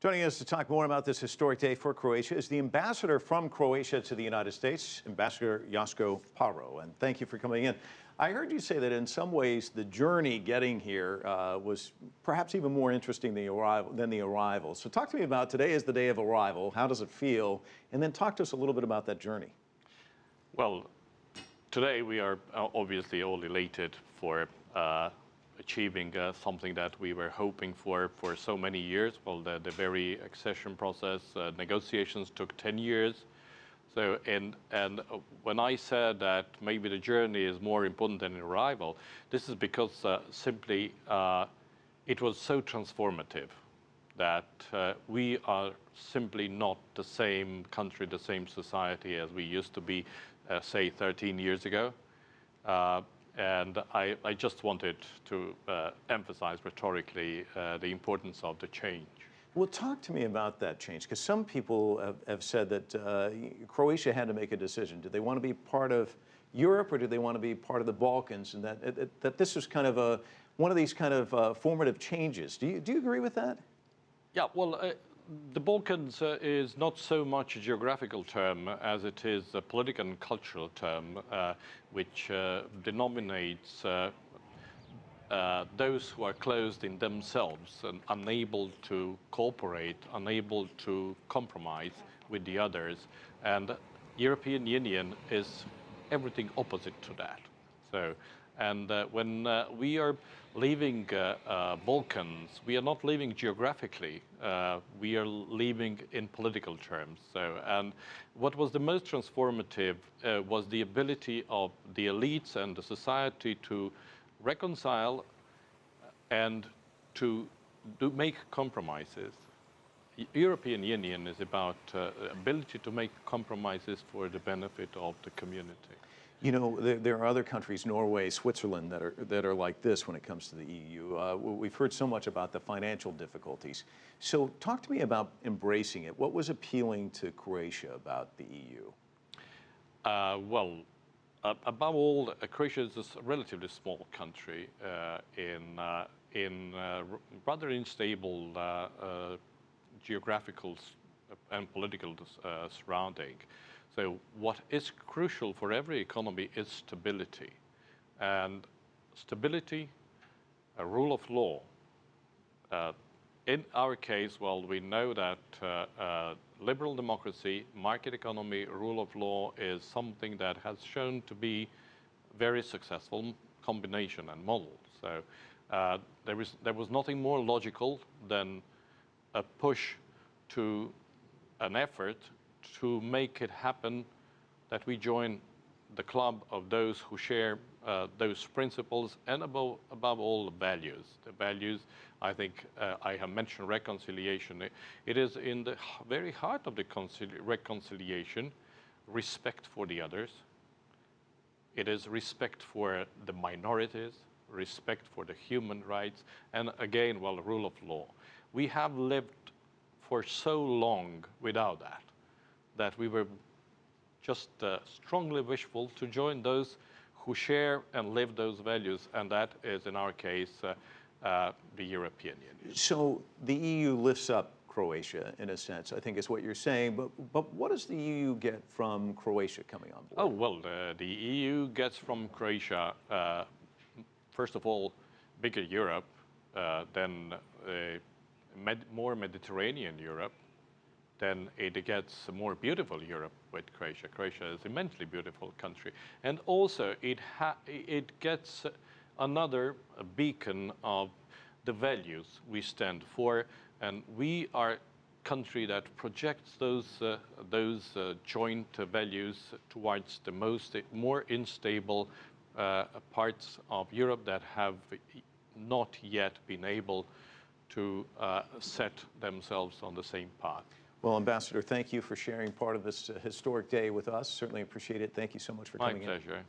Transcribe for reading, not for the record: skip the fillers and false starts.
Joining us to talk more about this historic day for Croatia is the ambassador from Croatia to the United States, Ambassador Joško Paro. And thank you for coming in. I heard you say that in some ways the journey getting here was perhaps even more interesting than the arrival. So talk to me about today is the day of arrival. How does it feel? And then talk to us a little bit about that journey. Well, today we are obviously all elated for achieving something that we were hoping for so many years. Well, the very accession process, negotiations took 10 years. So, and when I said that maybe the journey is more important than arrival, this is because simply it was so transformative that we are simply not the same country, the same society as we used to be, say, 13 years ago. And I just wanted to emphasize rhetorically the importance of the change. Well, talk to me about that change, because some people have said that Croatia had to make a decision. Did they want to be part of Europe or did they want to be part of the Balkans? And that this was kind of one of these kind of formative changes. Do you agree with that? Yeah, well, the Balkans is not so much a geographical term as it is a political and cultural term, which denominates those who are closed in themselves and unable to cooperate, unable to compromise with the others. And European Union is everything opposite to that. So, and when we are leaving Balkans, we are not leaving geographically, we are leaving in political terms. So, and what was the most transformative was the ability of the elites and the society to reconcile and to make compromises. European Union is about ability to make compromises for the benefit of the community. You know, there are other countries, Norway, Switzerland, that are like this when it comes to the EU. We've heard so much about the financial difficulties. So talk to me about embracing it. What was appealing to Croatia about the EU? Well, above all, Croatia is a relatively small country in rather unstable geographical and political surrounding. So what is crucial for every economy is stability. And stability, a rule of law. In our case, well, we know that liberal democracy, market economy, rule of law is something that has shown to be very successful combination and model. So there was nothing more logical than a push to an effort to make it happen that we join the club of those who share those principles and above all the values. The values, I think I have mentioned reconciliation. It is in the very heart of the reconciliation, respect for the others. It is respect for the minorities, respect for the human rights, and again, well, the rule of law. We have lived for so long without that we were just strongly wishful to join those who share and live those values, and that is, in our case, the European Union. So the EU lifts up Croatia, in a sense, I think is what you're saying, but what does the EU get from Croatia coming on board? Oh, well, the EU gets from Croatia, first of all, bigger Europe, then more Mediterranean Europe. Then it gets a more beautiful Europe with Croatia. Croatia is an immensely beautiful country. And also it gets another beacon of the values we stand for. And we are a country that projects those joint values towards the more unstable parts of Europe that have not yet been able to set themselves on the same path. Well, Ambassador, thank you for sharing part of this historic day with us. Certainly appreciate it. Thank you so much for coming in. My pleasure.